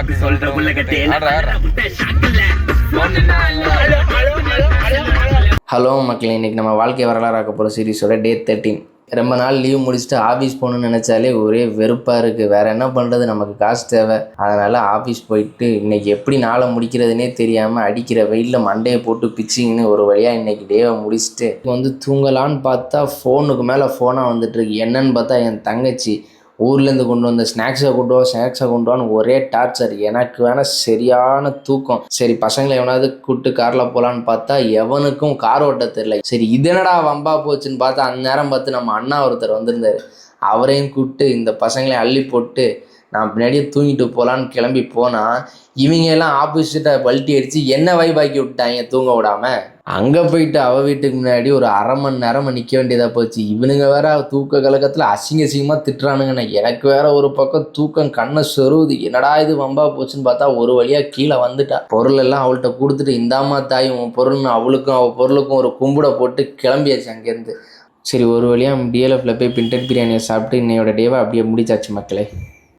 பாட்டு சொல்றேன். ஹலோ மக்களே, இன்றைக்கி நம்ம வாழ்க்கை வரலாறு ஆக்க போகிற சீரிஸோட டே 13. ரொம்ப நாள் லீவ் முடிச்சுட்டு ஆஃபீஸ் போகணுன்னு நினச்சாலே ஒரே வெறுப்பாக இருக்குது. வேறு என்ன பண்ணுறது, நமக்கு காசு தேவை. அதனால் ஆஃபீஸ் போயிட்டு இன்றைக்கி எப்படி நாளை முடிக்கிறதுனே தெரியாமல் அடிக்கிற வெயிலில் மண்டையை போட்டு பிச்சிங்கன்னு ஒரு வழியாக இன்றைக்கி டேவை முடிச்சுட்டு தூங்கலான்னு பார்த்தா ஃபோனுக்கு மேலே ஃபோனாக வந்துட்டுருக்கு. என்னன்னு பார்த்தா என் தங்கச்சி ஊர்லேருந்து கொண்டு வந்த ஸ்நாக்ஸை கொண்டு வான்னு ஒரே டார்ச்சர். எனக்கு வேணால் சரியான தூக்கம். சரி பசங்களை எவனாவது கூப்பிட்டு காரில் போகலான்னு பார்த்தா எவனுக்கும் கார் ஓட்ட தெரியல. சரி இது என்னடா வம்பா போச்சுன்னு பார்த்தா அந்த நேரம் பார்த்து நம்ம அண்ணா ஒருத்தர் வந்திருந்தார். அவரையும் கூப்பிட்டு இந்த பசங்களை அள்ளி போட்டு நான் பின்னாடியே தூங்கிட்டு போகலான்னு கிளம்பி போனால் இவங்க எல்லாம் ஆப்போசிட்டை பல்ட்டி அடித்து என்ன வைபாக்கி விட்டாங்க தூங்க விடாமல். அங்கே போயிட்டு அவள் வீட்டுக்கு முன்னாடி ஒரு அரை மணி நேரம் நிற்க வேண்டியதாக போச்சு. இவனுங்க வேற தூக்க கலக்கத்தில் அசிங்கமாக திட்டுறானுங்கண்ணே. எனக்கு வேற ஒரு பக்கம் தூக்கம் கண்ணை சொருவுது. என்னடா இது வம்பா போச்சுன்னு பார்த்தா ஒரு வழியாக கீழே வந்துட்டா. பொருள் எல்லாம் அவள்கிட்ட கொடுத்துட்டு இந்தாம்மா தாய் உன் பொருள்னு அவளுக்கும் அவள் பொருளுக்கும் ஒரு கும்பிட போட்டு கிளம்பியாச்சு அங்கேருந்து. சரி ஒரு வழியாக டிஎல்எஃப்ல போய் பிண்டட் பிரியாணியை சாப்பிட்டு இன்னையோட டேவை அப்படியே முடிச்சாச்சு மக்களே.